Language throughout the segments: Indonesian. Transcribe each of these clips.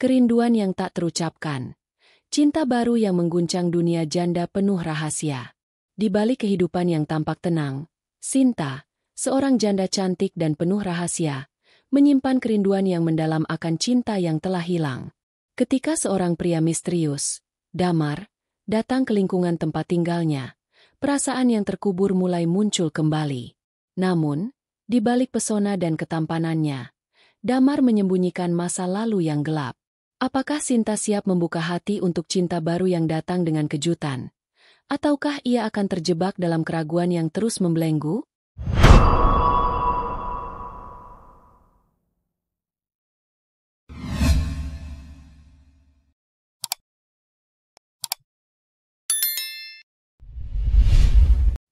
Kerinduan yang tak terucapkan. Cinta baru yang mengguncang dunia janda penuh rahasia. Di balik kehidupan yang tampak tenang, Sinta, seorang janda cantik dan penuh rahasia, menyimpan kerinduan yang mendalam akan cinta yang telah hilang. Ketika seorang pria misterius, Damar, datang ke lingkungan tempat tinggalnya, perasaan yang terkubur mulai muncul kembali. Namun, di balik pesona dan ketampanannya, Damar menyembunyikan masa lalu yang gelap. Apakah Sinta siap membuka hati untuk cinta baru yang datang dengan kejutan? Ataukah ia akan terjebak dalam keraguan yang terus membelenggu?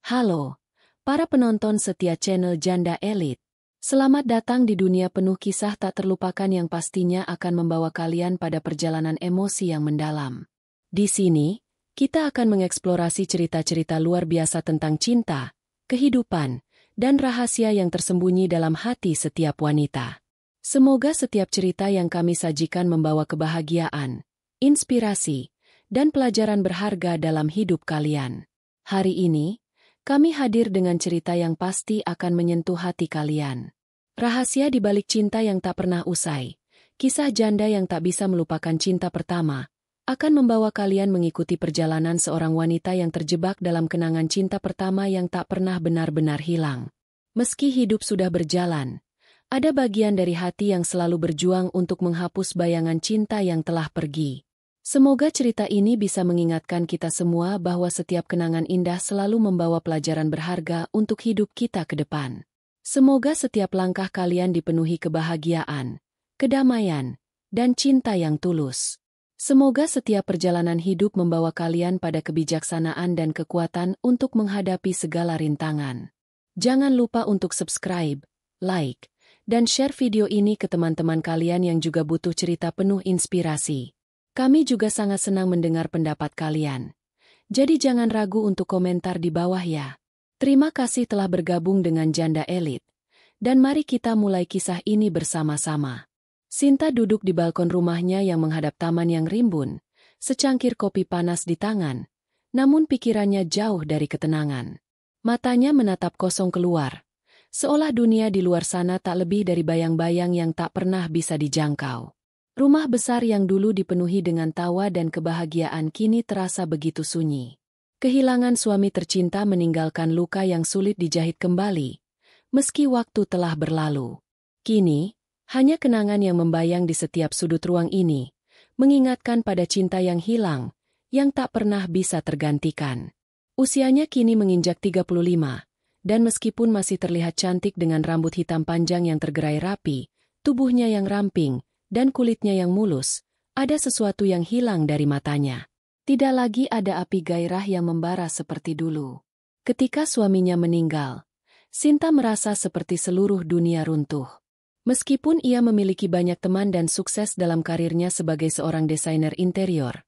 Halo, para penonton setia channel Janda Elite. Selamat datang di dunia penuh kisah tak terlupakan yang pastinya akan membawa kalian pada perjalanan emosi yang mendalam. Di sini, kita akan mengeksplorasi cerita-cerita luar biasa tentang cinta, kehidupan, dan rahasia yang tersembunyi dalam hati setiap wanita. Semoga setiap cerita yang kami sajikan membawa kebahagiaan, inspirasi, dan pelajaran berharga dalam hidup kalian. Hari ini, kami hadir dengan cerita yang pasti akan menyentuh hati kalian. Rahasia di balik cinta yang tak pernah usai, kisah janda yang tak bisa melupakan cinta pertama, akan membawa kalian mengikuti perjalanan seorang wanita yang terjebak dalam kenangan cinta pertama yang tak pernah benar-benar hilang. Meski hidup sudah berjalan, ada bagian dari hati yang selalu berjuang untuk menghapus bayangan cinta yang telah pergi. Semoga cerita ini bisa mengingatkan kita semua bahwa setiap kenangan indah selalu membawa pelajaran berharga untuk hidup kita ke depan. Semoga setiap langkah kalian dipenuhi kebahagiaan, kedamaian, dan cinta yang tulus. Semoga setiap perjalanan hidup membawa kalian pada kebijaksanaan dan kekuatan untuk menghadapi segala rintangan. Jangan lupa untuk subscribe, like, dan share video ini ke teman-teman kalian yang juga butuh cerita penuh inspirasi. Kami juga sangat senang mendengar pendapat kalian. Jadi jangan ragu untuk komentar di bawah ya. Terima kasih telah bergabung dengan Janda Elite. Dan mari kita mulai kisah ini bersama-sama. Sinta duduk di balkon rumahnya yang menghadap taman yang rimbun, secangkir kopi panas di tangan, namun pikirannya jauh dari ketenangan. Matanya menatap kosong keluar, seolah dunia di luar sana tak lebih dari bayang-bayang yang tak pernah bisa dijangkau. Rumah besar yang dulu dipenuhi dengan tawa dan kebahagiaan kini terasa begitu sunyi. Kehilangan suami tercinta meninggalkan luka yang sulit dijahit kembali, meski waktu telah berlalu. Kini, hanya kenangan yang membayang di setiap sudut ruang ini, mengingatkan pada cinta yang hilang, yang tak pernah bisa tergantikan. Usianya kini menginjak 35, dan meskipun masih terlihat cantik dengan rambut hitam panjang yang tergerai rapi, tubuhnya yang ramping, dan kulitnya yang mulus, ada sesuatu yang hilang dari matanya. Tidak lagi ada api gairah yang membara seperti dulu. Ketika suaminya meninggal, Sinta merasa seperti seluruh dunia runtuh. Meskipun ia memiliki banyak teman dan sukses dalam karirnya sebagai seorang desainer interior,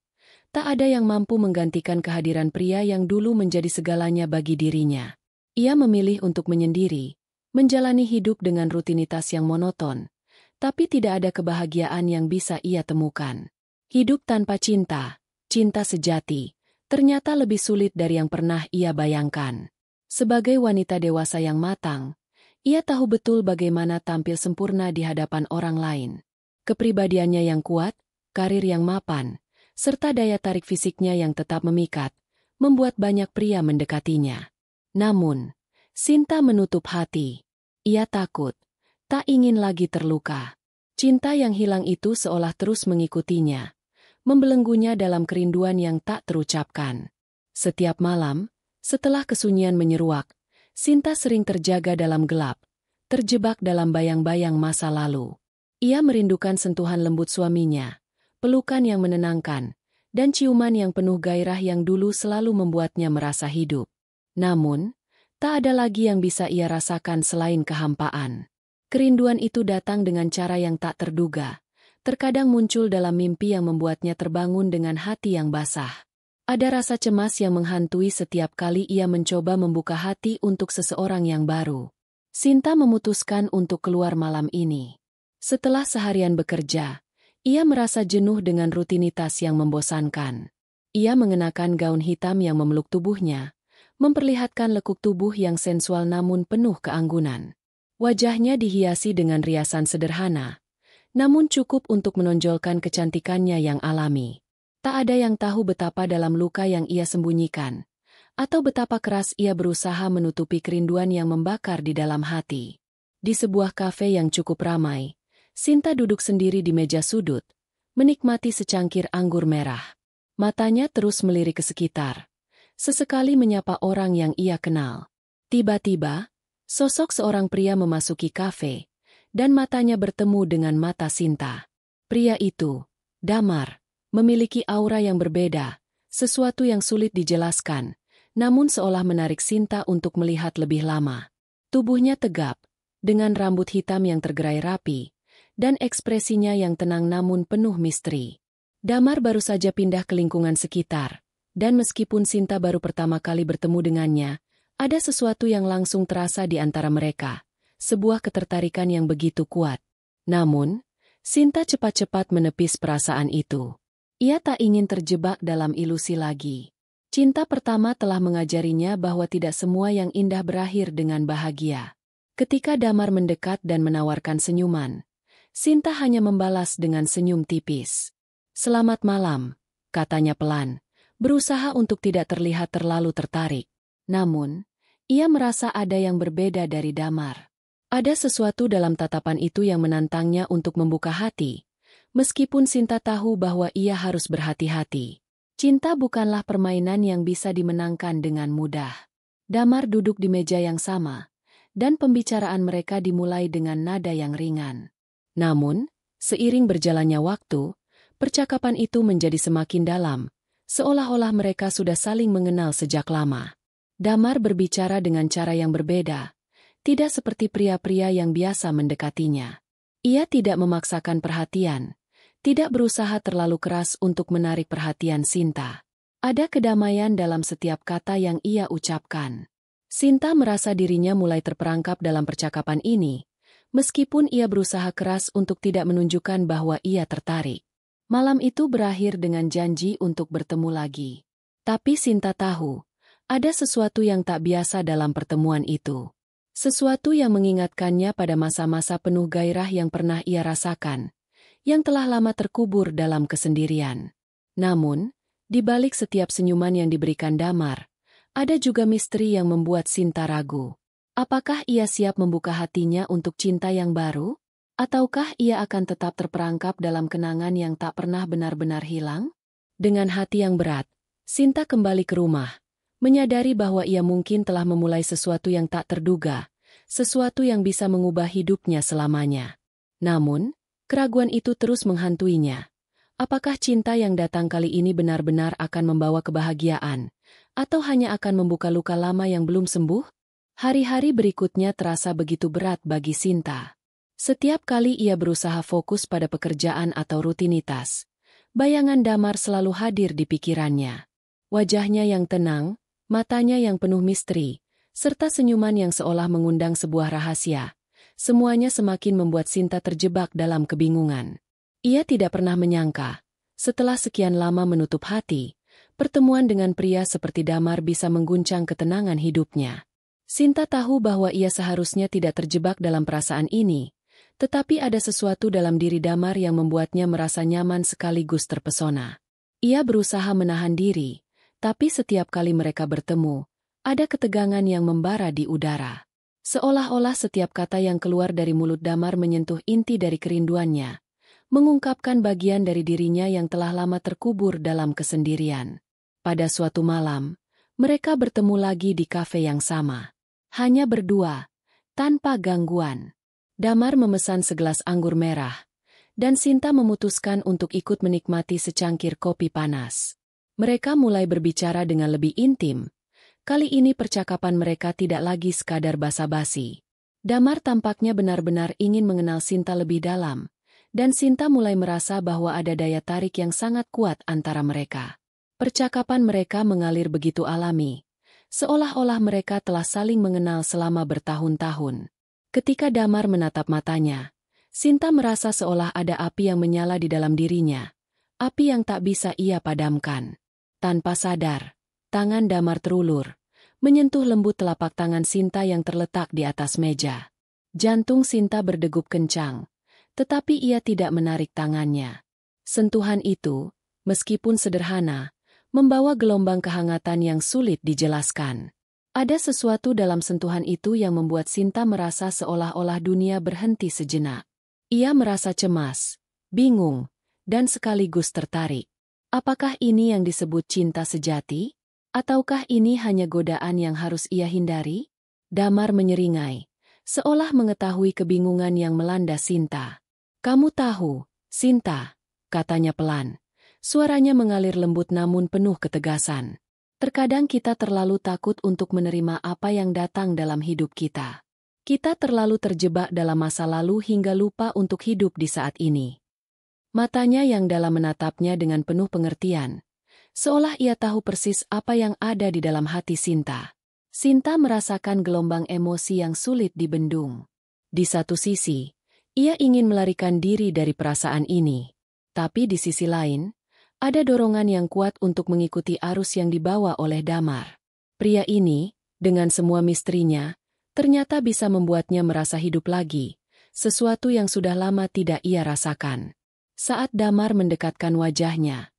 tak ada yang mampu menggantikan kehadiran pria yang dulu menjadi segalanya bagi dirinya. Ia memilih untuk menyendiri, menjalani hidup dengan rutinitas yang monoton, tapi tidak ada kebahagiaan yang bisa ia temukan. Hidup tanpa cinta, cinta sejati, ternyata lebih sulit dari yang pernah ia bayangkan. Sebagai wanita dewasa yang matang, ia tahu betul bagaimana tampil sempurna di hadapan orang lain. Kepribadiannya yang kuat, karir yang mapan, serta daya tarik fisiknya yang tetap memikat, membuat banyak pria mendekatinya. Namun, Sinta menutup hati. Ia takut, tak ingin lagi terluka. Cinta yang hilang itu seolah terus mengikutinya, membelenggunya dalam kerinduan yang tak terucapkan. Setiap malam, setelah kesunyian menyeruak, Sinta sering terjaga dalam gelap, terjebak dalam bayang-bayang masa lalu. Ia merindukan sentuhan lembut suaminya, pelukan yang menenangkan, dan ciuman yang penuh gairah yang dulu selalu membuatnya merasa hidup. Namun, tak ada lagi yang bisa ia rasakan selain kehampaan. Kerinduan itu datang dengan cara yang tak terduga. Terkadang muncul dalam mimpi yang membuatnya terbangun dengan hati yang basah. Ada rasa cemas yang menghantui setiap kali ia mencoba membuka hati untuk seseorang yang baru. Sinta memutuskan untuk keluar malam ini. Setelah seharian bekerja, Ia merasa jenuh dengan rutinitas yang membosankan. Ia mengenakan gaun hitam yang memeluk tubuhnya, memperlihatkan lekuk tubuh yang sensual namun penuh keanggunan. Wajahnya dihiasi dengan riasan sederhana, namun cukup untuk menonjolkan kecantikannya yang alami. Tak ada yang tahu betapa dalam luka yang ia sembunyikan, atau betapa keras ia berusaha menutupi kerinduan yang membakar di dalam hati. Di sebuah kafe yang cukup ramai, Sinta duduk sendiri di meja sudut, menikmati secangkir anggur merah. Matanya terus melirik ke sekitar, sesekali menyapa orang yang ia kenal. Tiba-tiba, sosok seorang pria memasuki kafe, dan matanya bertemu dengan mata Sinta. Pria itu, Damar, memiliki aura yang berbeda, sesuatu yang sulit dijelaskan, namun seolah menarik Sinta untuk melihat lebih lama. Tubuhnya tegap, dengan rambut hitam yang tergerai rapi, dan ekspresinya yang tenang namun penuh misteri. Damar baru saja pindah ke lingkungan sekitar, dan meskipun Sinta baru pertama kali bertemu dengannya, ada sesuatu yang langsung terasa di antara mereka, sebuah ketertarikan yang begitu kuat. Namun, Sinta cepat-cepat menepis perasaan itu. Ia tak ingin terjebak dalam ilusi lagi. Cinta pertama telah mengajarinya bahwa tidak semua yang indah berakhir dengan bahagia. Ketika Damar mendekat dan menawarkan senyuman, Sinta hanya membalas dengan senyum tipis. "Selamat malam," katanya pelan, berusaha untuk tidak terlihat terlalu tertarik. Namun, ia merasa ada yang berbeda dari Damar. Ada sesuatu dalam tatapan itu yang menantangnya untuk membuka hati, meskipun Sinta tahu bahwa ia harus berhati-hati. Cinta bukanlah permainan yang bisa dimenangkan dengan mudah. Damar duduk di meja yang sama, dan pembicaraan mereka dimulai dengan nada yang ringan. Namun, seiring berjalannya waktu, percakapan itu menjadi semakin dalam, seolah-olah mereka sudah saling mengenal sejak lama. Damar berbicara dengan cara yang berbeda, tidak seperti pria-pria yang biasa mendekatinya. Ia tidak memaksakan perhatian, tidak berusaha terlalu keras untuk menarik perhatian Sinta. Ada kedamaian dalam setiap kata yang ia ucapkan. Sinta merasa dirinya mulai terperangkap dalam percakapan ini, meskipun ia berusaha keras untuk tidak menunjukkan bahwa ia tertarik. Malam itu berakhir dengan janji untuk bertemu lagi. Tapi Sinta tahu, ada sesuatu yang tak biasa dalam pertemuan itu. Sesuatu yang mengingatkannya pada masa-masa penuh gairah yang pernah ia rasakan, yang telah lama terkubur dalam kesendirian. Namun, di balik setiap senyuman yang diberikan Damar, ada juga misteri yang membuat Sinta ragu. Apakah ia siap membuka hatinya untuk cinta yang baru? Ataukah ia akan tetap terperangkap dalam kenangan yang tak pernah benar-benar hilang? Dengan hati yang berat, Sinta kembali ke rumah, menyadari bahwa ia mungkin telah memulai sesuatu yang tak terduga, sesuatu yang bisa mengubah hidupnya selamanya. Namun, keraguan itu terus menghantuinya. Apakah cinta yang datang kali ini benar-benar akan membawa kebahagiaan, atau hanya akan membuka luka lama yang belum sembuh? Hari-hari berikutnya terasa begitu berat bagi Sinta. Setiap kali ia berusaha fokus pada pekerjaan atau rutinitas, bayangan Damar selalu hadir di pikirannya. Wajahnya yang tenang, matanya yang penuh misteri, serta senyuman yang seolah mengundang sebuah rahasia. Semuanya semakin membuat Sinta terjebak dalam kebingungan. Ia tidak pernah menyangka, setelah sekian lama menutup hati, pertemuan dengan pria seperti Damar bisa mengguncang ketenangan hidupnya. Sinta tahu bahwa ia seharusnya tidak terjebak dalam perasaan ini, tetapi ada sesuatu dalam diri Damar yang membuatnya merasa nyaman sekaligus terpesona. Ia berusaha menahan diri, tapi setiap kali mereka bertemu, ada ketegangan yang membara di udara. Seolah-olah setiap kata yang keluar dari mulut Damar menyentuh inti dari kerinduannya, mengungkapkan bagian dari dirinya yang telah lama terkubur dalam kesendirian. Pada suatu malam, mereka bertemu lagi di kafe yang sama. Hanya berdua, tanpa gangguan. Damar memesan segelas anggur merah, dan Sinta memutuskan untuk ikut menikmati secangkir kopi panas. Mereka mulai berbicara dengan lebih intim. Kali ini percakapan mereka tidak lagi sekadar basa-basi. Damar tampaknya benar-benar ingin mengenal Sinta lebih dalam, dan Sinta mulai merasa bahwa ada daya tarik yang sangat kuat antara mereka. Percakapan mereka mengalir begitu alami, seolah-olah mereka telah saling mengenal selama bertahun-tahun. Ketika Damar menatap matanya, Sinta merasa seolah ada api yang menyala di dalam dirinya, api yang tak bisa ia padamkan. Tanpa sadar, tangan Damar terulur, menyentuh lembut telapak tangan Sinta yang terletak di atas meja. Jantung Sinta berdegup kencang, tetapi ia tidak menarik tangannya. Sentuhan itu, meskipun sederhana, membawa gelombang kehangatan yang sulit dijelaskan. Ada sesuatu dalam sentuhan itu yang membuat Sinta merasa seolah-olah dunia berhenti sejenak. Ia merasa cemas, bingung, dan sekaligus tertarik. Apakah ini yang disebut cinta sejati? Ataukah ini hanya godaan yang harus ia hindari? Damar menyeringai, seolah mengetahui kebingungan yang melanda Sinta. "Kamu tahu, Sinta," katanya pelan. Suaranya mengalir lembut namun penuh ketegasan. "Terkadang kita terlalu takut untuk menerima apa yang datang dalam hidup kita. Kita terlalu terjebak dalam masa lalu hingga lupa untuk hidup di saat ini." Matanya yang dalam menatapnya dengan penuh pengertian, seolah ia tahu persis apa yang ada di dalam hati Sinta. Sinta merasakan gelombang emosi yang sulit dibendung. Di satu sisi, ia ingin melarikan diri dari perasaan ini. Tapi di sisi lain, ada dorongan yang kuat untuk mengikuti arus yang dibawa oleh Damar. Pria ini, dengan semua misterinya, ternyata bisa membuatnya merasa hidup lagi, sesuatu yang sudah lama tidak ia rasakan. Saat Damar mendekatkan wajahnya,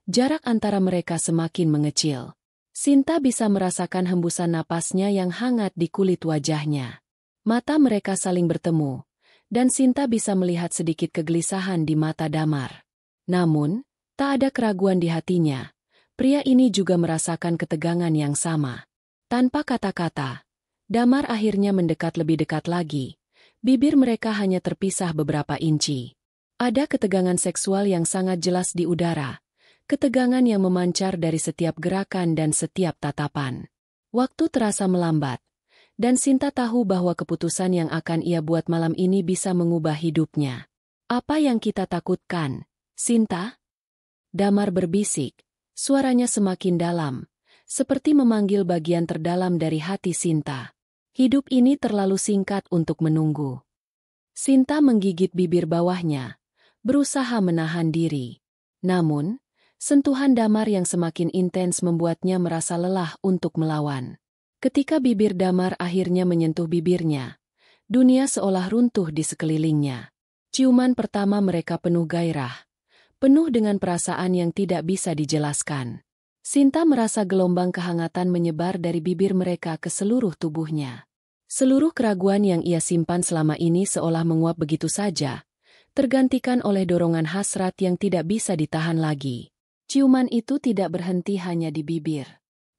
jarak antara mereka semakin mengecil. Sinta bisa merasakan hembusan napasnya yang hangat di kulit wajahnya. Mata mereka saling bertemu, dan Sinta bisa melihat sedikit kegelisahan di mata Damar. Namun, tak ada keraguan di hatinya. Pria ini juga merasakan ketegangan yang sama. Tanpa kata-kata, Damar akhirnya mendekat lebih dekat lagi. Bibir mereka hanya terpisah beberapa inci. Ada ketegangan seksual yang sangat jelas di udara. Ketegangan yang memancar dari setiap gerakan dan setiap tatapan. Waktu terasa melambat, dan Sinta tahu bahwa keputusan yang akan ia buat malam ini bisa mengubah hidupnya. "Apa yang kita takutkan, Sinta?" Damar berbisik, suaranya semakin dalam, seperti memanggil bagian terdalam dari hati Sinta. Hidup ini terlalu singkat untuk menunggu. Sinta menggigit bibir bawahnya, berusaha menahan diri. Namun, sentuhan Damar yang semakin intens membuatnya merasa lelah untuk melawan. Ketika bibir Damar akhirnya menyentuh bibirnya, dunia seolah runtuh di sekelilingnya. Ciuman pertama mereka penuh gairah, penuh dengan perasaan yang tidak bisa dijelaskan. Sinta merasa gelombang kehangatan menyebar dari bibir mereka ke seluruh tubuhnya. Seluruh keraguan yang ia simpan selama ini seolah menguap begitu saja, tergantikan oleh dorongan hasrat yang tidak bisa ditahan lagi. Ciuman itu tidak berhenti hanya di bibir.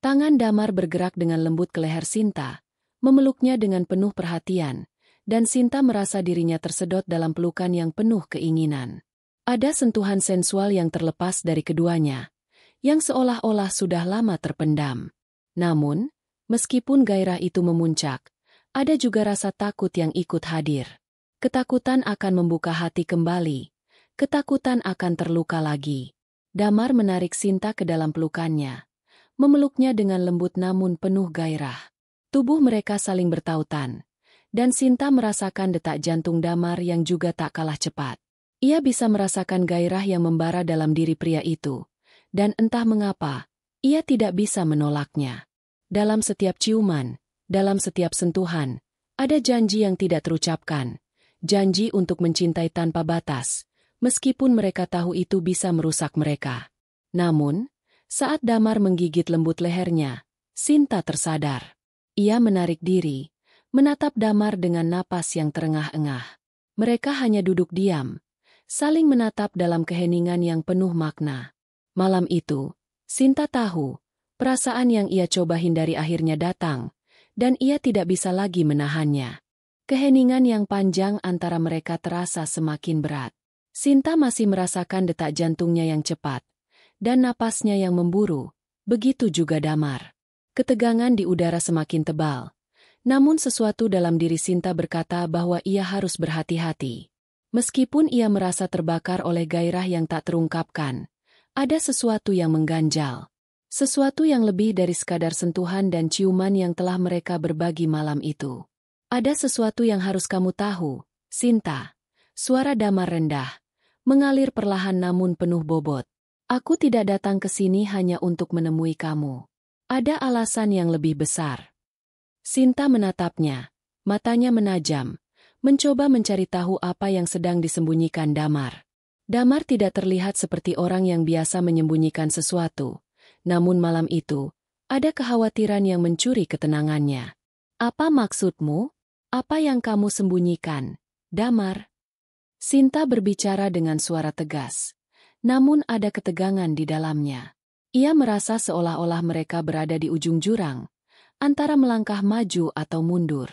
Tangan Damar bergerak dengan lembut ke leher Sinta, memeluknya dengan penuh perhatian, dan Sinta merasa dirinya tersedot dalam pelukan yang penuh keinginan. Ada sentuhan sensual yang terlepas dari keduanya, yang seolah-olah sudah lama terpendam. Namun, meskipun gairah itu memuncak, ada juga rasa takut yang ikut hadir. Ketakutan akan membuka hati kembali, ketakutan akan terluka lagi. Damar menarik Sinta ke dalam pelukannya, memeluknya dengan lembut namun penuh gairah. Tubuh mereka saling bertautan, dan Sinta merasakan detak jantung Damar yang juga tak kalah cepat. Ia bisa merasakan gairah yang membara dalam diri pria itu, dan entah mengapa, ia tidak bisa menolaknya. Dalam setiap ciuman, dalam setiap sentuhan, ada janji yang tidak terucapkan, janji untuk mencintai tanpa batas, meskipun mereka tahu itu bisa merusak mereka. Namun, saat Damar menggigit lembut lehernya, Sinta tersadar. Ia menarik diri, menatap Damar dengan napas yang terengah-engah. Mereka hanya duduk diam, saling menatap dalam keheningan yang penuh makna. Malam itu, Sinta tahu, perasaan yang ia coba hindari akhirnya datang, dan ia tidak bisa lagi menahannya. Keheningan yang panjang antara mereka terasa semakin berat. Sinta masih merasakan detak jantungnya yang cepat, dan napasnya yang memburu, begitu juga Damar. Ketegangan di udara semakin tebal, namun sesuatu dalam diri Sinta berkata bahwa ia harus berhati-hati. Meskipun ia merasa terbakar oleh gairah yang tak terungkapkan, ada sesuatu yang mengganjal. Sesuatu yang lebih dari sekadar sentuhan dan ciuman yang telah mereka berbagi malam itu. "Ada sesuatu yang harus kamu tahu, Sinta," Suara Damar rendah, mengalir perlahan namun penuh bobot. Aku tidak datang ke sini hanya untuk menemui kamu. Ada alasan yang lebih besar. Sinta menatapnya, matanya menajam, mencoba mencari tahu apa yang sedang disembunyikan Damar. Damar tidak terlihat seperti orang yang biasa menyembunyikan sesuatu. Namun malam itu, ada kekhawatiran yang mencuri ketenangannya. Apa maksudmu? Apa yang kamu sembunyikan, Damar? Sinta berbicara dengan suara tegas. Namun ada ketegangan di dalamnya. Ia merasa seolah-olah mereka berada di ujung jurang, antara melangkah maju atau mundur.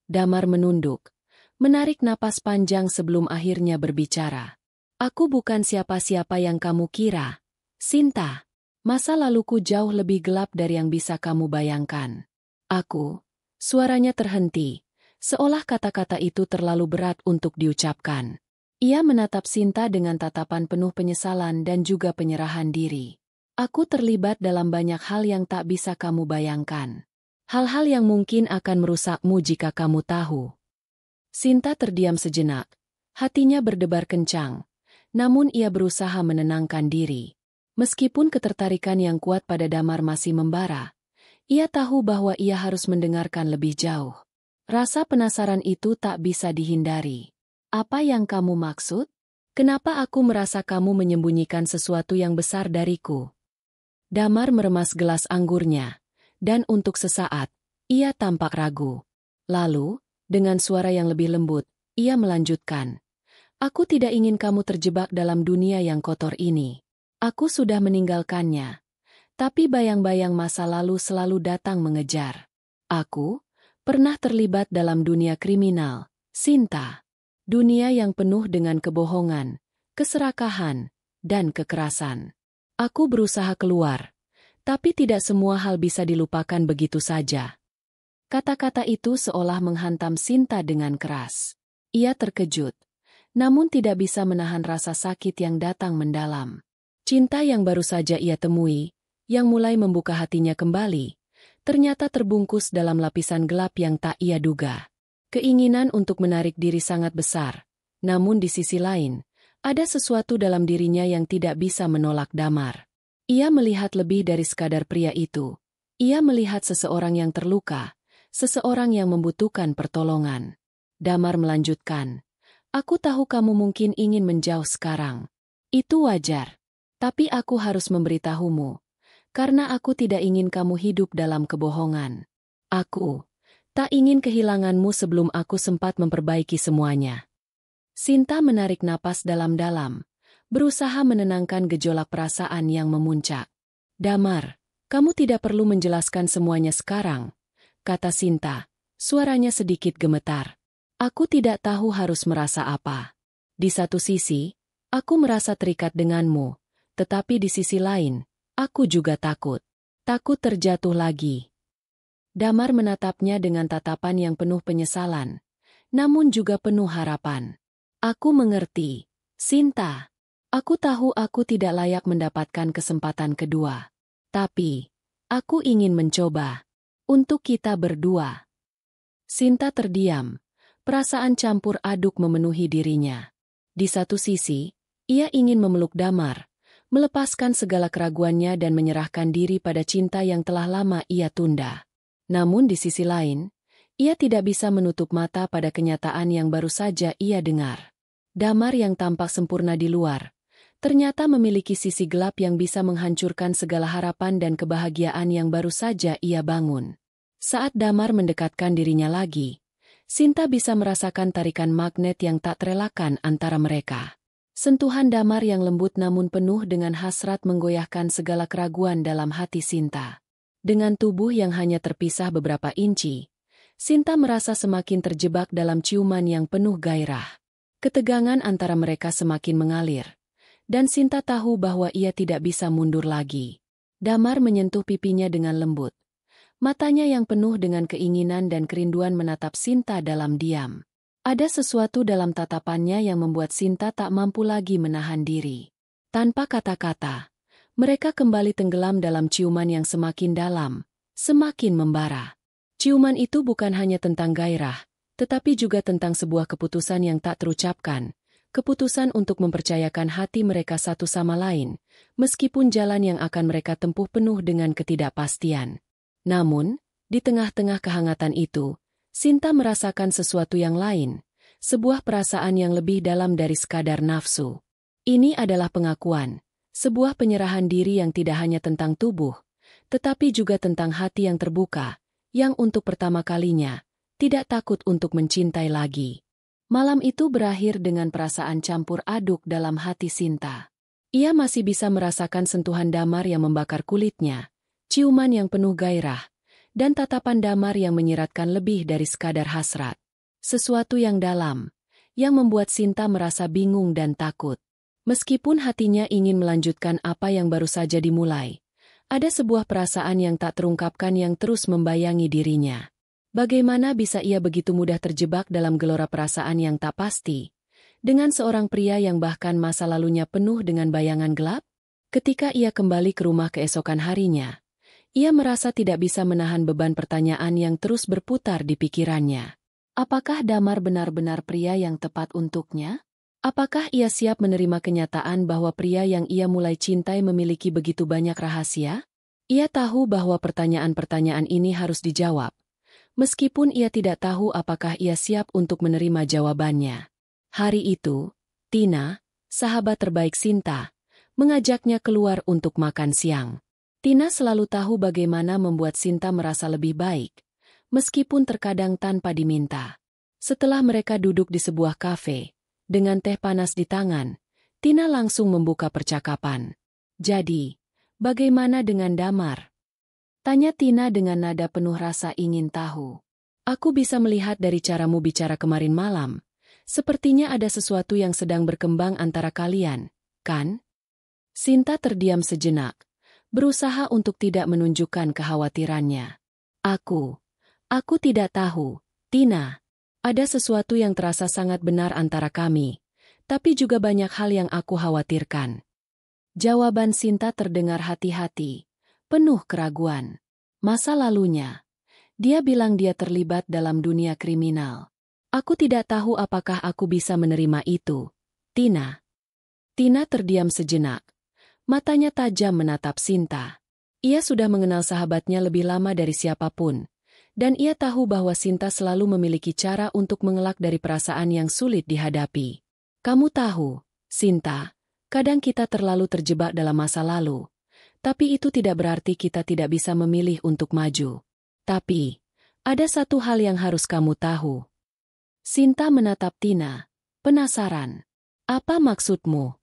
Damar menunduk, menarik napas panjang sebelum akhirnya berbicara. Aku bukan siapa-siapa yang kamu kira, Sinta. Masa laluku jauh lebih gelap dari yang bisa kamu bayangkan. Aku, suaranya terhenti, seolah kata-kata itu terlalu berat untuk diucapkan. Ia menatap Sinta dengan tatapan penuh penyesalan dan juga penyerahan diri. Aku terlibat dalam banyak hal yang tak bisa kamu bayangkan. Hal-hal yang mungkin akan merusakmu jika kamu tahu. Sinta terdiam sejenak, hatinya berdebar kencang. Namun ia berusaha menenangkan diri. Meskipun ketertarikan yang kuat pada Damar masih membara, ia tahu bahwa ia harus mendengarkan lebih jauh. Rasa penasaran itu tak bisa dihindari. Apa yang kamu maksud? Kenapa aku merasa kamu menyembunyikan sesuatu yang besar dariku? Damar meremas gelas anggurnya, dan untuk sesaat, ia tampak ragu. Lalu, dengan suara yang lebih lembut, ia melanjutkan. Aku tidak ingin kamu terjebak dalam dunia yang kotor ini. Aku sudah meninggalkannya. Tapi bayang-bayang masa lalu selalu datang mengejar. Aku pernah terlibat dalam dunia kriminal, Sinta. Dunia yang penuh dengan kebohongan, keserakahan, dan kekerasan. Aku berusaha keluar, tapi tidak semua hal bisa dilupakan begitu saja. Kata-kata itu seolah menghantam Sinta dengan keras. Ia terkejut. Namun tidak bisa menahan rasa sakit yang datang mendalam. Cinta yang baru saja ia temui, yang mulai membuka hatinya kembali, ternyata terbungkus dalam lapisan gelap yang tak ia duga. Keinginan untuk menarik diri sangat besar, namun di sisi lain, ada sesuatu dalam dirinya yang tidak bisa menolak Damar. Ia melihat lebih dari sekadar pria itu. Ia melihat seseorang yang terluka, seseorang yang membutuhkan pertolongan. Damar melanjutkan. Aku tahu kamu mungkin ingin menjauh sekarang. Itu wajar. Tapi aku harus memberitahumu. Karena aku tidak ingin kamu hidup dalam kebohongan. Aku tak ingin kehilanganmu sebelum aku sempat memperbaiki semuanya. Sinta menarik napas dalam-dalam, berusaha menenangkan gejolak perasaan yang memuncak. Damar, kamu tidak perlu menjelaskan semuanya sekarang, kata Sinta, suaranya sedikit gemetar. Aku tidak tahu harus merasa apa. Di satu sisi, aku merasa terikat denganmu, tetapi di sisi lain, aku juga takut. Takut terjatuh lagi. Damar menatapnya dengan tatapan yang penuh penyesalan, namun juga penuh harapan. Aku mengerti, Sinta. Aku tahu aku tidak layak mendapatkan kesempatan kedua. Tapi, aku ingin mencoba. Untuk kita berdua. Sinta terdiam. Perasaan campur aduk memenuhi dirinya. Di satu sisi, ia ingin memeluk Damar, melepaskan segala keraguannya dan menyerahkan diri pada cinta yang telah lama ia tunda. Namun di sisi lain, ia tidak bisa menutup mata pada kenyataan yang baru saja ia dengar. Damar yang tampak sempurna di luar, ternyata memiliki sisi gelap yang bisa menghancurkan segala harapan dan kebahagiaan yang baru saja ia bangun. Saat Damar mendekatkan dirinya lagi, Sinta bisa merasakan tarikan magnet yang tak terelakkan antara mereka. Sentuhan Damar yang lembut namun penuh dengan hasrat menggoyahkan segala keraguan dalam hati Sinta. Dengan tubuh yang hanya terpisah beberapa inci, Sinta merasa semakin terjebak dalam ciuman yang penuh gairah. Ketegangan antara mereka semakin mengalir, dan Sinta tahu bahwa ia tidak bisa mundur lagi. Damar menyentuh pipinya dengan lembut. Matanya yang penuh dengan keinginan dan kerinduan menatap Sinta dalam diam. Ada sesuatu dalam tatapannya yang membuat Sinta tak mampu lagi menahan diri. Tanpa kata-kata, mereka kembali tenggelam dalam ciuman yang semakin dalam, semakin membara. Ciuman itu bukan hanya tentang gairah, tetapi juga tentang sebuah keputusan yang tak terucapkan, keputusan untuk mempercayakan hati mereka satu sama lain, meskipun jalan yang akan mereka tempuh penuh dengan ketidakpastian. Namun, di tengah-tengah kehangatan itu, Sinta merasakan sesuatu yang lain, sebuah perasaan yang lebih dalam dari sekadar nafsu. Ini adalah pengakuan, sebuah penyerahan diri yang tidak hanya tentang tubuh, tetapi juga tentang hati yang terbuka, yang untuk pertama kalinya, tidak takut untuk mencintai lagi. Malam itu berakhir dengan perasaan campur aduk dalam hati Sinta. Ia masih bisa merasakan sentuhan damar yang membakar kulitnya, ciuman yang penuh gairah, dan tatapan damar yang menyiratkan lebih dari sekadar hasrat. Sesuatu yang dalam, yang membuat Sinta merasa bingung dan takut. Meskipun hatinya ingin melanjutkan apa yang baru saja dimulai, ada sebuah perasaan yang tak terungkapkan yang terus membayangi dirinya. Bagaimana bisa ia begitu mudah terjebak dalam gelora perasaan yang tak pasti, dengan seorang pria yang bahkan masa lalunya penuh dengan bayangan gelap? Ketika ia kembali ke rumah keesokan harinya, ia merasa tidak bisa menahan beban pertanyaan yang terus berputar di pikirannya. Apakah Damar benar-benar pria yang tepat untuknya? Apakah ia siap menerima kenyataan bahwa pria yang ia mulai cintai memiliki begitu banyak rahasia? Ia tahu bahwa pertanyaan-pertanyaan ini harus dijawab, meskipun ia tidak tahu apakah ia siap untuk menerima jawabannya. Hari itu, Tina, sahabat terbaik Sinta, mengajaknya keluar untuk makan siang. Tina selalu tahu bagaimana membuat Sinta merasa lebih baik, meskipun terkadang tanpa diminta. Setelah mereka duduk di sebuah kafe, dengan teh panas di tangan, Tina langsung membuka percakapan. "Jadi, bagaimana dengan Damar?" tanya Tina dengan nada penuh rasa ingin tahu. "Aku bisa melihat dari caramu bicara kemarin malam, sepertinya ada sesuatu yang sedang berkembang antara kalian, kan?" Sinta terdiam sejenak, berusaha untuk tidak menunjukkan kekhawatirannya. Aku tidak tahu, Tina. Ada sesuatu yang terasa sangat benar antara kami, tapi juga banyak hal yang aku khawatirkan." Jawaban Sinta terdengar hati-hati, penuh keraguan. Masa lalunya. Dia bilang dia terlibat dalam dunia kriminal. "Aku tidak tahu apakah aku bisa menerima itu, Tina." Tina terdiam sejenak. Matanya tajam menatap Sinta. Ia sudah mengenal sahabatnya lebih lama dari siapapun, dan ia tahu bahwa Sinta selalu memiliki cara untuk mengelak dari perasaan yang sulit dihadapi. "Kamu tahu, Sinta, kadang kita terlalu terjebak dalam masa lalu, tapi itu tidak berarti kita tidak bisa memilih untuk maju. Tapi, ada satu hal yang harus kamu tahu." Sinta menatap Tina, penasaran. "Apa maksudmu?"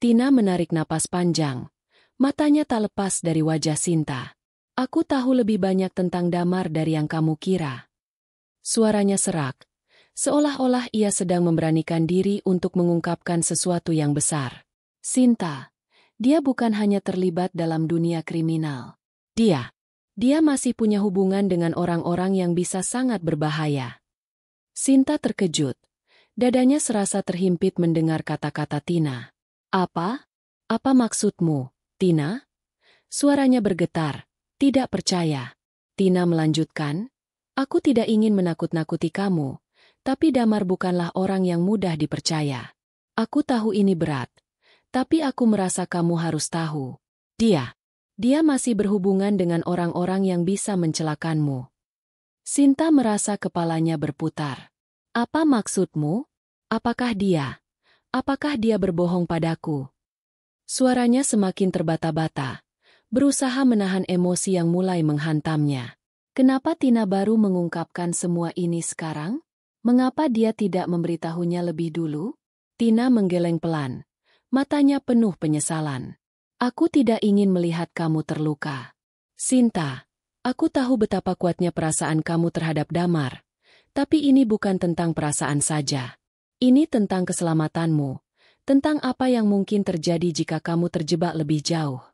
Tina menarik napas panjang. Matanya tak lepas dari wajah Sinta. "Aku tahu lebih banyak tentang Damar dari yang kamu kira." Suaranya serak, seolah-olah ia sedang memberanikan diri untuk mengungkapkan sesuatu yang besar. "Sinta, dia bukan hanya terlibat dalam dunia kriminal. Dia masih punya hubungan dengan orang-orang yang bisa sangat berbahaya." Sinta terkejut. Dadanya serasa terhimpit mendengar kata-kata Tina. Apa maksudmu, Tina?" Suaranya bergetar, tidak percaya. Tina melanjutkan, "Aku tidak ingin menakut-nakuti kamu, tapi Damar bukanlah orang yang mudah dipercaya. Aku tahu ini berat, tapi aku merasa kamu harus tahu. Dia masih berhubungan dengan orang-orang yang bisa mencelakanmu." Sinta merasa kepalanya berputar. "Apa maksudmu? Apakah dia berbohong padaku?" Suaranya semakin terbata-bata, berusaha menahan emosi yang mulai menghantamnya. Kenapa Tina baru mengungkapkan semua ini sekarang? Mengapa dia tidak memberitahunya lebih dulu? Tina menggeleng pelan, matanya penuh penyesalan. "Aku tidak ingin melihat kamu terluka. Sinta, aku tahu betapa kuatnya perasaan kamu terhadap Damar, tapi ini bukan tentang perasaan saja. Ini tentang keselamatanmu, tentang apa yang mungkin terjadi jika kamu terjebak lebih jauh."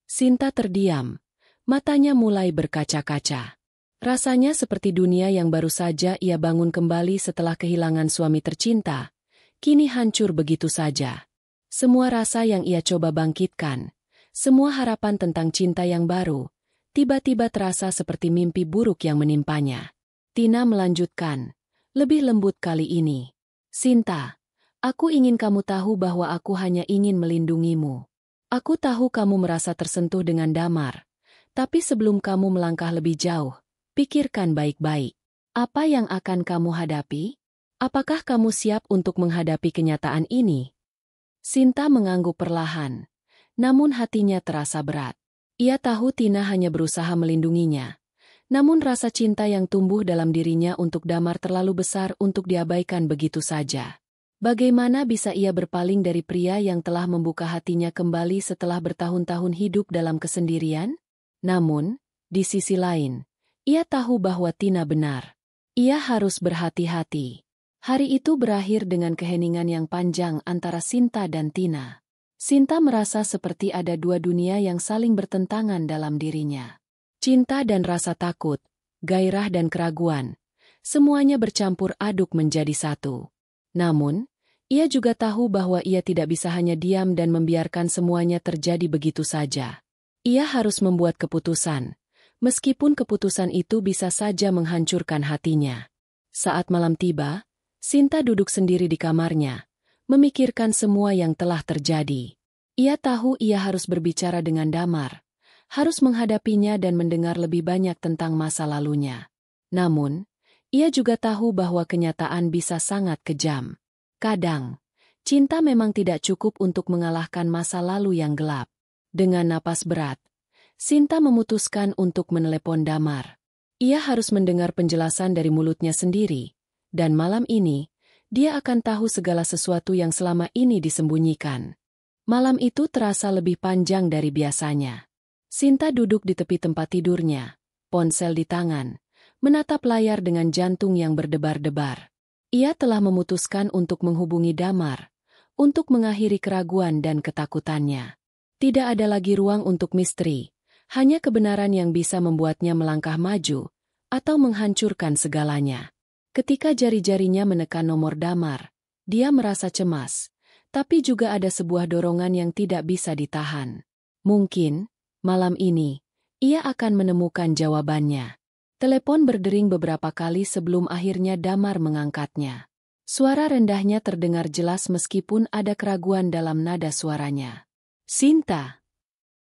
Sinta terdiam, matanya mulai berkaca-kaca. Rasanya seperti dunia yang baru saja ia bangun kembali setelah kehilangan suami tercinta, kini hancur begitu saja. Semua rasa yang ia coba bangkitkan, semua harapan tentang cinta yang baru, tiba-tiba terasa seperti mimpi buruk yang menimpanya. Tina melanjutkan, lebih lembut kali ini. "Sinta, Aku ingin kamu tahu bahwa aku hanya ingin melindungimu. Aku tahu kamu merasa tersentuh dengan Damar. Tapi sebelum kamu melangkah lebih jauh, pikirkan baik-baik. Apa yang akan kamu hadapi? Apakah kamu siap untuk menghadapi kenyataan ini? Sinta mengangguk perlahan. Namun hatinya terasa berat. Ia tahu Tina hanya berusaha melindunginya. Namun rasa cinta yang tumbuh dalam dirinya untuk Damar terlalu besar untuk diabaikan begitu saja. Bagaimana bisa ia berpaling dari pria yang telah membuka hatinya kembali setelah bertahun-tahun hidup dalam kesendirian? Namun, di sisi lain, ia tahu bahwa Tina benar. Ia harus berhati-hati. Hari itu berakhir dengan keheningan yang panjang antara Sinta dan Tina. Sinta merasa seperti ada dua dunia yang saling bertentangan dalam dirinya. Cinta dan rasa takut, gairah dan keraguan, semuanya bercampur aduk menjadi satu. Namun, ia juga tahu bahwa ia tidak bisa hanya diam dan membiarkan semuanya terjadi begitu saja. Ia harus membuat keputusan, meskipun keputusan itu bisa saja menghancurkan hatinya. Saat malam tiba, Sinta duduk sendiri di kamarnya, memikirkan semua yang telah terjadi. Ia tahu ia harus berbicara dengan Damar, harus menghadapinya dan mendengar lebih banyak tentang masa lalunya. Namun, ia juga tahu bahwa kenyataan bisa sangat kejam. Kadang, cinta memang tidak cukup untuk mengalahkan masa lalu yang gelap. Dengan napas berat, Sinta memutuskan untuk menelepon Damar. Ia harus mendengar penjelasan dari mulutnya sendiri, dan malam ini, dia akan tahu segala sesuatu yang selama ini disembunyikan. Malam itu terasa lebih panjang dari biasanya. Sinta duduk di tepi tempat tidurnya, ponsel di tangan, menatap layar dengan jantung yang berdebar-debar. Ia telah memutuskan untuk menghubungi Damar, untuk mengakhiri keraguan dan ketakutannya. Tidak ada lagi ruang untuk misteri, hanya kebenaran yang bisa membuatnya melangkah maju, atau menghancurkan segalanya. Ketika jari-jarinya menekan nomor Damar, dia merasa cemas, tapi juga ada sebuah dorongan yang tidak bisa ditahan. Mungkin, malam ini, ia akan menemukan jawabannya. Telepon berdering beberapa kali sebelum akhirnya Damar mengangkatnya. Suara rendahnya terdengar jelas meskipun ada keraguan dalam nada suaranya. "Sinta."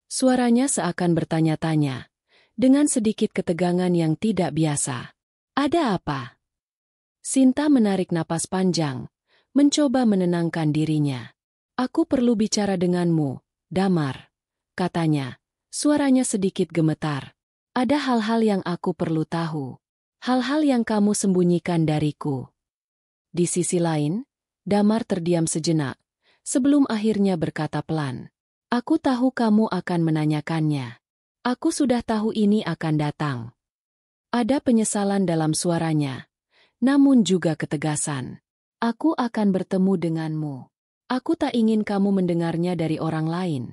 Suaranya seakan bertanya-tanya, dengan sedikit ketegangan yang tidak biasa. "Ada apa?" Sinta menarik napas panjang, mencoba menenangkan dirinya. "Aku perlu bicara denganmu, Damar," katanya. Suaranya sedikit gemetar. "Ada hal-hal yang aku perlu tahu. Hal-hal yang kamu sembunyikan dariku." Di sisi lain, Damar terdiam sejenak, sebelum akhirnya berkata pelan. "Aku tahu kamu akan menanyakannya. Aku sudah tahu ini akan datang." Ada penyesalan dalam suaranya, namun juga ketegasan. "Aku akan bertemu denganmu. Aku tak ingin kamu mendengarnya dari orang lain."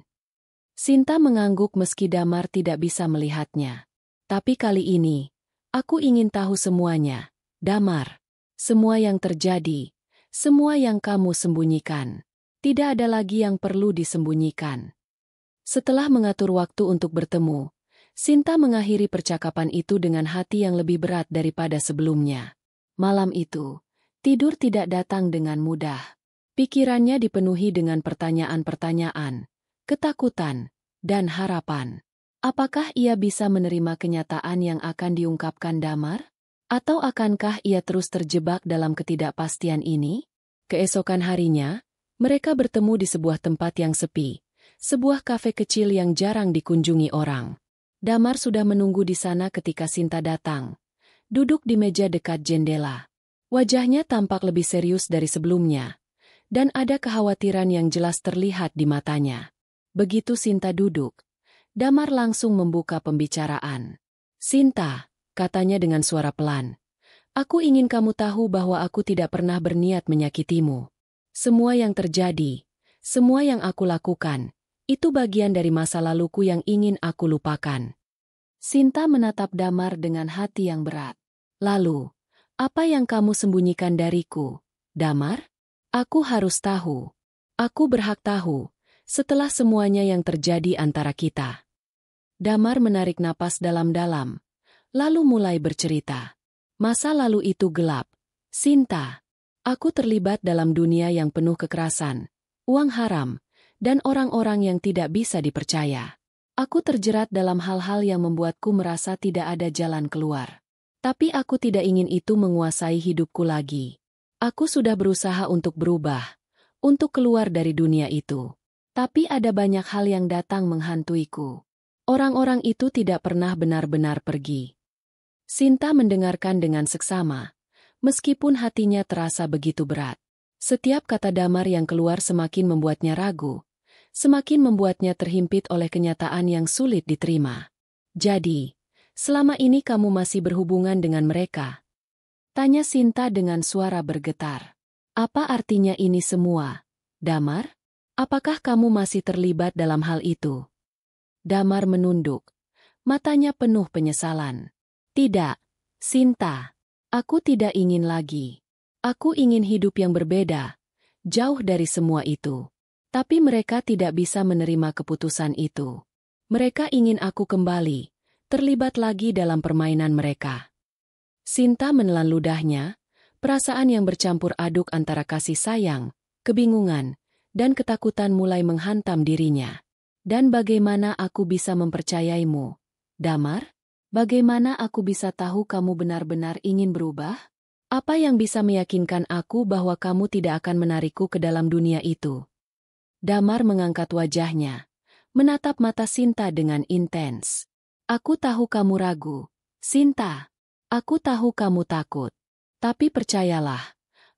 Sinta mengangguk meski Damar tidak bisa melihatnya. "Tapi kali ini, aku ingin tahu semuanya, Damar. Semua yang terjadi, semua yang kamu sembunyikan. Tidak ada lagi yang perlu disembunyikan." Setelah mengatur waktu untuk bertemu, Sinta mengakhiri percakapan itu dengan hati yang lebih berat daripada sebelumnya. Malam itu, tidur tidak datang dengan mudah. Pikirannya dipenuhi dengan pertanyaan-pertanyaan, ketakutan, dan harapan. Apakah ia bisa menerima kenyataan yang akan diungkapkan Damar? Atau akankah ia terus terjebak dalam ketidakpastian ini? Keesokan harinya, mereka bertemu di sebuah tempat yang sepi, sebuah kafe kecil yang jarang dikunjungi orang. Damar sudah menunggu di sana ketika Sinta datang, duduk di meja dekat jendela. Wajahnya tampak lebih serius dari sebelumnya, dan ada kekhawatiran yang jelas terlihat di matanya. Begitu Sinta duduk, Damar langsung membuka pembicaraan. "Sinta," katanya dengan suara pelan, "aku ingin kamu tahu bahwa aku tidak pernah berniat menyakitimu. Semua yang terjadi, semua yang aku lakukan, itu bagian dari masa laluku yang ingin aku lupakan." Sinta menatap Damar dengan hati yang berat. "Lalu, apa yang kamu sembunyikan dariku, Damar? Aku harus tahu. Aku berhak tahu, setelah semuanya yang terjadi antara kita." Damar menarik napas dalam-dalam, lalu mulai bercerita. "Masa lalu itu gelap, Sinta. Aku terlibat dalam dunia yang penuh kekerasan, uang haram, dan orang-orang yang tidak bisa dipercaya. Aku terjerat dalam hal-hal yang membuatku merasa tidak ada jalan keluar. Tapi aku tidak ingin itu menguasai hidupku lagi. Aku sudah berusaha untuk berubah, untuk keluar dari dunia itu. Tapi ada banyak hal yang datang menghantuiku. Orang-orang itu tidak pernah benar-benar pergi. Sinta mendengarkan dengan seksama, meskipun hatinya terasa begitu berat. Setiap kata Damar yang keluar semakin membuatnya ragu, semakin membuatnya terhimpit oleh kenyataan yang sulit diterima. Jadi, selama ini kamu masih berhubungan dengan mereka? Tanya Sinta dengan suara bergetar. Apa artinya ini semua, Damar? Apakah kamu masih terlibat dalam hal itu? Damar menunduk. Matanya penuh penyesalan. Tidak, Sinta. Aku tidak ingin lagi. Aku ingin hidup yang berbeda, jauh dari semua itu. Tapi mereka tidak bisa menerima keputusan itu. Mereka ingin aku kembali, terlibat lagi dalam permainan mereka. Sinta menelan ludahnya, perasaan yang bercampur aduk antara kasih sayang, kebingungan, dan ketakutan mulai menghantam dirinya. Dan bagaimana aku bisa mempercayaimu, Damar? Bagaimana aku bisa tahu kamu benar-benar ingin berubah? Apa yang bisa meyakinkan aku bahwa kamu tidak akan menarikku ke dalam dunia itu? Damar mengangkat wajahnya, menatap mata Sinta dengan intens. Aku tahu kamu ragu, Sinta. Aku tahu kamu takut. Tapi percayalah,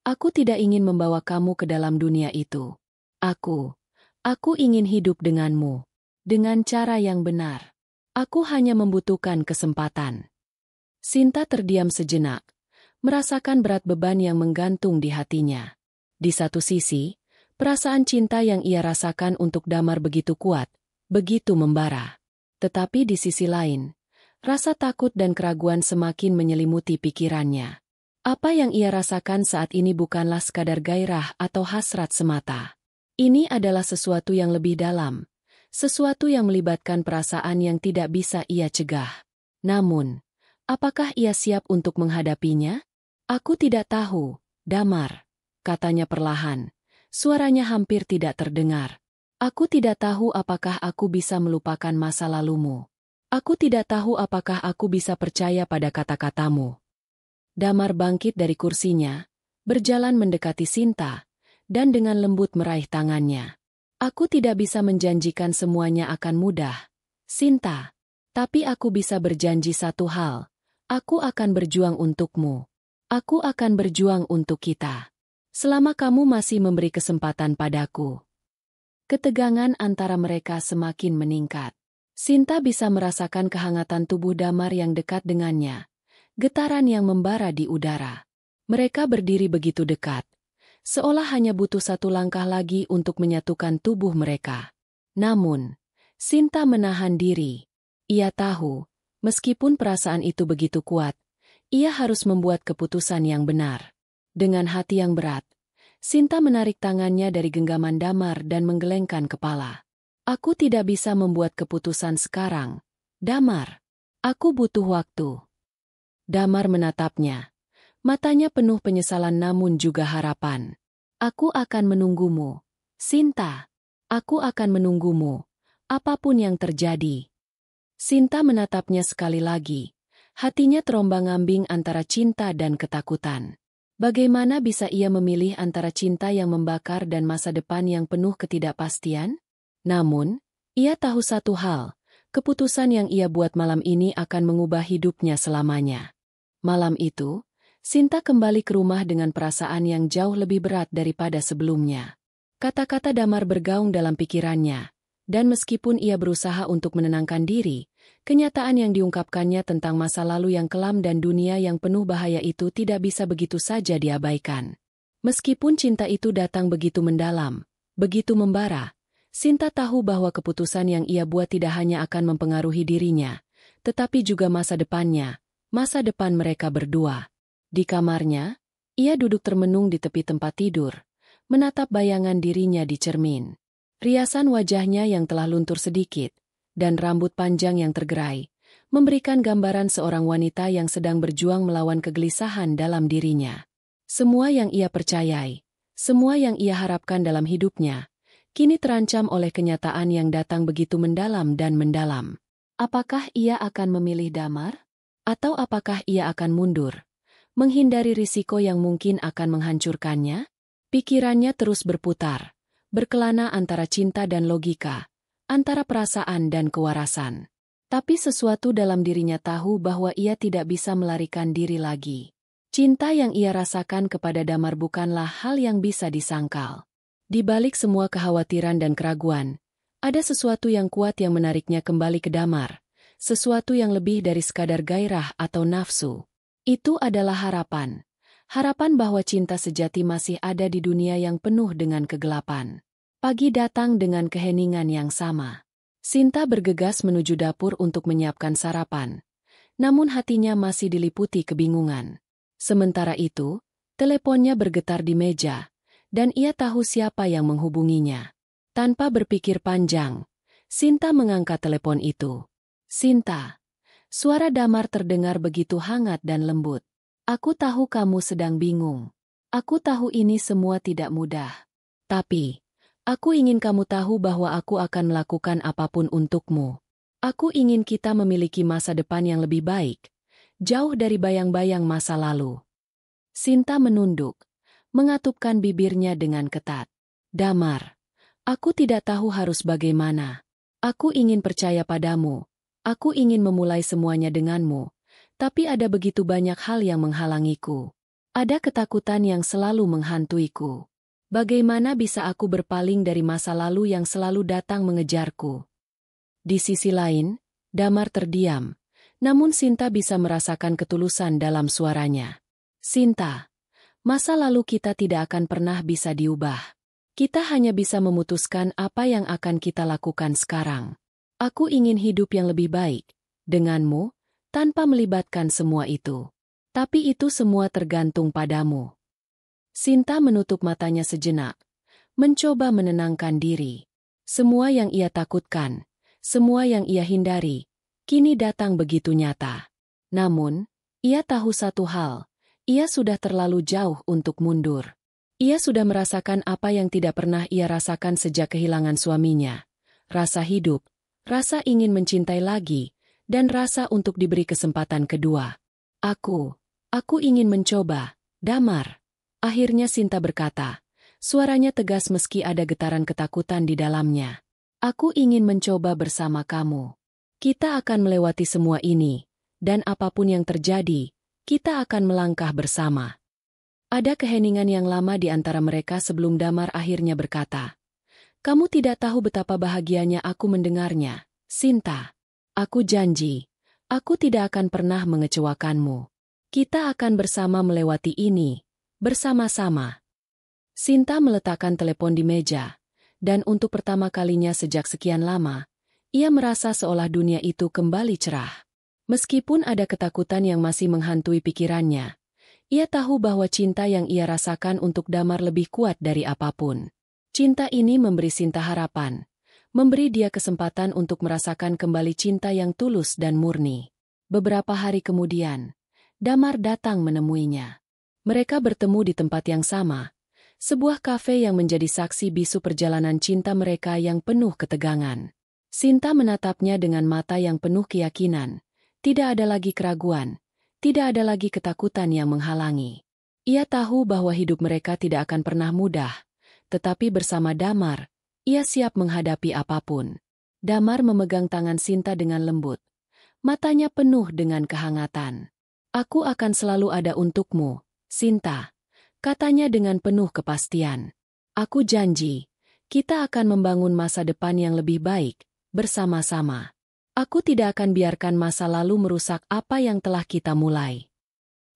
aku tidak ingin membawa kamu ke dalam dunia itu. Aku ingin hidup denganmu, dengan cara yang benar. Aku hanya membutuhkan kesempatan. Sinta terdiam sejenak, merasakan berat beban yang menggantung di hatinya. Di satu sisi, perasaan cinta yang ia rasakan untuk Damar begitu kuat, begitu membara. Tetapi di sisi lain, rasa takut dan keraguan semakin menyelimuti pikirannya. Apa yang ia rasakan saat ini bukanlah sekadar gairah atau hasrat semata. Ini adalah sesuatu yang lebih dalam, sesuatu yang melibatkan perasaan yang tidak bisa ia cegah. Namun, apakah ia siap untuk menghadapinya? Aku tidak tahu, Damar, katanya perlahan. Suaranya hampir tidak terdengar. Aku tidak tahu apakah aku bisa melupakan masa lalumu. Aku tidak tahu apakah aku bisa percaya pada kata-katamu. Damar bangkit dari kursinya, berjalan mendekati Sinta, dan dengan lembut meraih tangannya. Aku tidak bisa menjanjikan semuanya akan mudah, Sinta. Tapi aku bisa berjanji satu hal. Aku akan berjuang untukmu. Aku akan berjuang untuk kita. Selama kamu masih memberi kesempatan padaku. Ketegangan antara mereka semakin meningkat. Sinta bisa merasakan kehangatan tubuh Damar yang dekat dengannya. Getaran yang membara di udara. Mereka berdiri begitu dekat. Seolah hanya butuh satu langkah lagi untuk menyatukan tubuh mereka. Namun, Sinta menahan diri. Ia tahu, meskipun perasaan itu begitu kuat, ia harus membuat keputusan yang benar. Dengan hati yang berat, Sinta menarik tangannya dari genggaman Damar dan menggelengkan kepala. Aku tidak bisa membuat keputusan sekarang, Damar. Aku butuh waktu. Damar menatapnya. Matanya penuh penyesalan namun juga harapan. Aku akan menunggumu, Sinta. Aku akan menunggumu, apapun yang terjadi. Sinta menatapnya sekali lagi. Hatinya terombang-ambing antara cinta dan ketakutan. Bagaimana bisa ia memilih antara cinta yang membakar dan masa depan yang penuh ketidakpastian? Namun, ia tahu satu hal, keputusan yang ia buat malam ini akan mengubah hidupnya selamanya. Malam itu, Sinta kembali ke rumah dengan perasaan yang jauh lebih berat daripada sebelumnya. Kata-kata Damar bergaung dalam pikirannya, dan meskipun ia berusaha untuk menenangkan diri, kenyataan yang diungkapkannya tentang masa lalu yang kelam dan dunia yang penuh bahaya itu tidak bisa begitu saja diabaikan. Meskipun cinta itu datang begitu mendalam, begitu membara, Sinta tahu bahwa keputusan yang ia buat tidak hanya akan mempengaruhi dirinya, tetapi juga masa depannya, masa depan mereka berdua. Di kamarnya, ia duduk termenung di tepi tempat tidur, menatap bayangan dirinya di cermin. Riasan wajahnya yang telah luntur sedikit, dan rambut panjang yang tergerai, memberikan gambaran seorang wanita yang sedang berjuang melawan kegelisahan dalam dirinya. Semua yang ia percayai, semua yang ia harapkan dalam hidupnya, kini terancam oleh kenyataan yang datang begitu mendalam dan mendalam. Apakah ia akan memilih damar? Atau apakah ia akan mundur, menghindari risiko yang mungkin akan menghancurkannya? Pikirannya terus berputar, berkelana antara cinta dan logika, antara perasaan dan kewarasan. Tapi sesuatu dalam dirinya tahu bahwa ia tidak bisa melarikan diri lagi. Cinta yang ia rasakan kepada Damar bukanlah hal yang bisa disangkal. Di balik semua kekhawatiran dan keraguan, ada sesuatu yang kuat yang menariknya kembali ke Damar, sesuatu yang lebih dari sekadar gairah atau nafsu. Itu adalah harapan. Harapan bahwa cinta sejati masih ada di dunia yang penuh dengan kegelapan. Pagi datang dengan keheningan yang sama. Sinta bergegas menuju dapur untuk menyiapkan sarapan. Namun hatinya masih diliputi kebingungan. Sementara itu, teleponnya bergetar di meja, dan ia tahu siapa yang menghubunginya. Tanpa berpikir panjang, Sinta mengangkat telepon itu. Sinta, suara Damar terdengar begitu hangat dan lembut. Aku tahu kamu sedang bingung. Aku tahu ini semua tidak mudah. Tapi, aku ingin kamu tahu bahwa aku akan melakukan apapun untukmu. Aku ingin kita memiliki masa depan yang lebih baik, jauh dari bayang-bayang masa lalu. Sinta menunduk, mengatupkan bibirnya dengan ketat. Damar, aku tidak tahu harus bagaimana. Aku ingin percaya padamu. Aku ingin memulai semuanya denganmu. Tapi ada begitu banyak hal yang menghalangiku. Ada ketakutan yang selalu menghantuiku. Bagaimana bisa aku berpaling dari masa lalu yang selalu datang mengejarku? Di sisi lain, Damar terdiam. Namun Sinta bisa merasakan ketulusan dalam suaranya. Sinta, masa lalu kita tidak akan pernah bisa diubah. Kita hanya bisa memutuskan apa yang akan kita lakukan sekarang. Aku ingin hidup yang lebih baik, denganmu, tanpa melibatkan semua itu. Tapi itu semua tergantung padamu. Sinta menutup matanya sejenak, mencoba menenangkan diri. Semua yang ia takutkan, semua yang ia hindari, kini datang begitu nyata. Namun, ia tahu satu hal. Ia sudah terlalu jauh untuk mundur. Ia sudah merasakan apa yang tidak pernah ia rasakan sejak kehilangan suaminya. Rasa hidup, rasa ingin mencintai lagi, dan rasa untuk diberi kesempatan kedua. Aku ingin mencoba, Damar. Akhirnya Sinta berkata, suaranya tegas meski ada getaran ketakutan di dalamnya. Aku ingin mencoba bersama kamu. Kita akan melewati semua ini, dan apapun yang terjadi, kita akan melangkah bersama. Ada keheningan yang lama di antara mereka sebelum Damar akhirnya berkata, kamu tidak tahu betapa bahagianya aku mendengarnya, Sinta. Aku janji, aku tidak akan pernah mengecewakanmu. Kita akan bersama melewati ini, bersama-sama. Sinta meletakkan telepon di meja, dan untuk pertama kalinya sejak sekian lama, ia merasa seolah dunia itu kembali cerah. Meskipun ada ketakutan yang masih menghantui pikirannya, ia tahu bahwa cinta yang ia rasakan untuk Damar lebih kuat dari apapun. Cinta ini memberi Sinta harapan, memberi dia kesempatan untuk merasakan kembali cinta yang tulus dan murni. Beberapa hari kemudian, Damar datang menemuinya. Mereka bertemu di tempat yang sama, sebuah kafe yang menjadi saksi bisu perjalanan cinta mereka yang penuh ketegangan. Sinta menatapnya dengan mata yang penuh keyakinan. Tidak ada lagi keraguan, tidak ada lagi ketakutan yang menghalangi. Ia tahu bahwa hidup mereka tidak akan pernah mudah, tetapi bersama Damar, ia siap menghadapi apapun. Damar memegang tangan Sinta dengan lembut. Matanya penuh dengan kehangatan. Aku akan selalu ada untukmu, Sinta, katanya dengan penuh kepastian. Aku janji, kita akan membangun masa depan yang lebih baik, bersama-sama. Aku tidak akan biarkan masa lalu merusak apa yang telah kita mulai.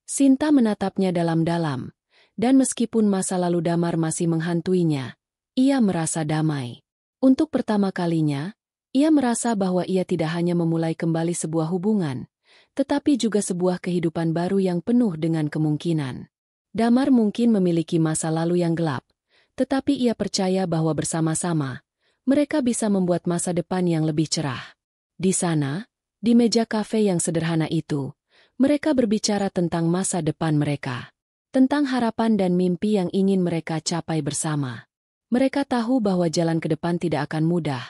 Sinta menatapnya dalam-dalam, dan meskipun masa lalu Damar masih menghantuinya, ia merasa damai. Untuk pertama kalinya, ia merasa bahwa ia tidak hanya memulai kembali sebuah hubungan, tetapi juga sebuah kehidupan baru yang penuh dengan kemungkinan. Damar mungkin memiliki masa lalu yang gelap, tetapi ia percaya bahwa bersama-sama, mereka bisa membuat masa depan yang lebih cerah. Di sana, di meja kafe yang sederhana itu, mereka berbicara tentang masa depan mereka. tentang harapan dan mimpi yang ingin mereka capai bersama. Mereka tahu bahwa jalan ke depan tidak akan mudah,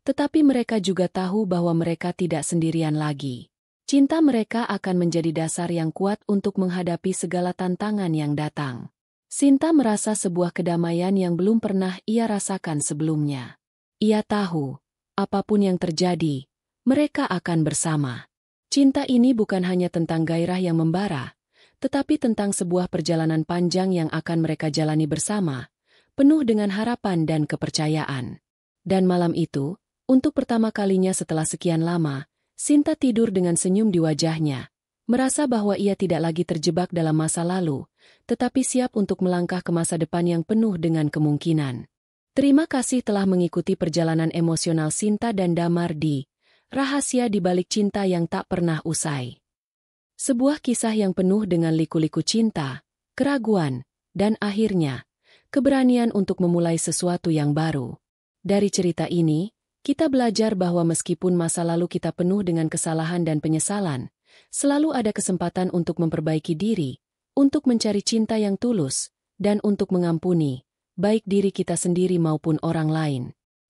tetapi mereka juga tahu bahwa mereka tidak sendirian lagi. Cinta mereka akan menjadi dasar yang kuat untuk menghadapi segala tantangan yang datang. Sinta merasa sebuah kedamaian yang belum pernah ia rasakan sebelumnya. Ia tahu, apapun yang terjadi, mereka akan bersama. Cinta ini bukan hanya tentang gairah yang membara, tetapi tentang sebuah perjalanan panjang yang akan mereka jalani bersama, penuh dengan harapan dan kepercayaan. Dan malam itu, untuk pertama kalinya setelah sekian lama, Sinta tidur dengan senyum di wajahnya, merasa bahwa ia tidak lagi terjebak dalam masa lalu, tetapi siap untuk melangkah ke masa depan yang penuh dengan kemungkinan. Terima kasih telah mengikuti perjalanan emosional Sinta dan Damar di Rahasia di Balik Cinta yang Tak Pernah Usai. Sebuah kisah yang penuh dengan liku-liku cinta, keraguan, dan akhirnya, keberanian untuk memulai sesuatu yang baru. Dari cerita ini, kita belajar bahwa meskipun masa lalu kita penuh dengan kesalahan dan penyesalan, selalu ada kesempatan untuk memperbaiki diri, untuk mencari cinta yang tulus, dan untuk mengampuni, baik diri kita sendiri maupun orang lain.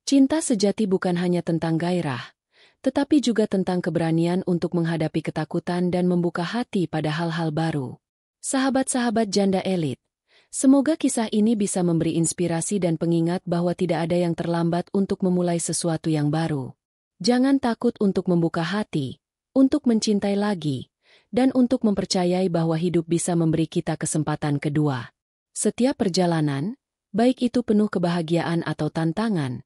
Cinta sejati bukan hanya tentang gairah, tetapi juga tentang keberanian untuk menghadapi ketakutan dan membuka hati pada hal-hal baru. Sahabat-sahabat Janda Elit, semoga kisah ini bisa memberi inspirasi dan pengingat bahwa tidak ada yang terlambat untuk memulai sesuatu yang baru. Jangan takut untuk membuka hati, untuk mencintai lagi, dan untuk mempercayai bahwa hidup bisa memberi kita kesempatan kedua. Setiap perjalanan, baik itu penuh kebahagiaan atau tantangan,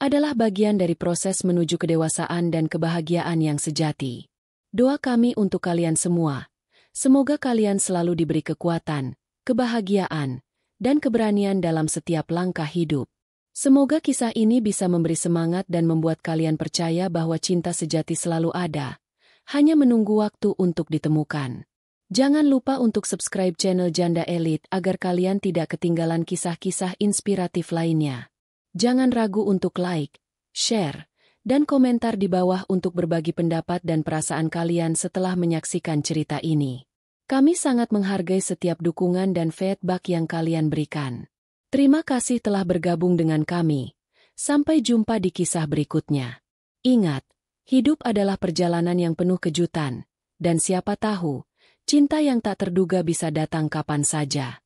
adalah bagian dari proses menuju kedewasaan dan kebahagiaan yang sejati. Doa kami untuk kalian semua. Semoga kalian selalu diberi kekuatan, kebahagiaan, dan keberanian dalam setiap langkah hidup. Semoga kisah ini bisa memberi semangat dan membuat kalian percaya bahwa cinta sejati selalu ada, hanya menunggu waktu untuk ditemukan. Jangan lupa untuk subscribe channel Janda Elit agar kalian tidak ketinggalan kisah-kisah inspiratif lainnya. Jangan ragu untuk like, share, dan komentar di bawah untuk berbagi pendapat dan perasaan kalian setelah menyaksikan cerita ini. Kami sangat menghargai setiap dukungan dan feedback yang kalian berikan. Terima kasih telah bergabung dengan kami. Sampai jumpa di kisah berikutnya. Ingat, hidup adalah perjalanan yang penuh kejutan, dan siapa tahu, cinta yang tak terduga bisa datang kapan saja.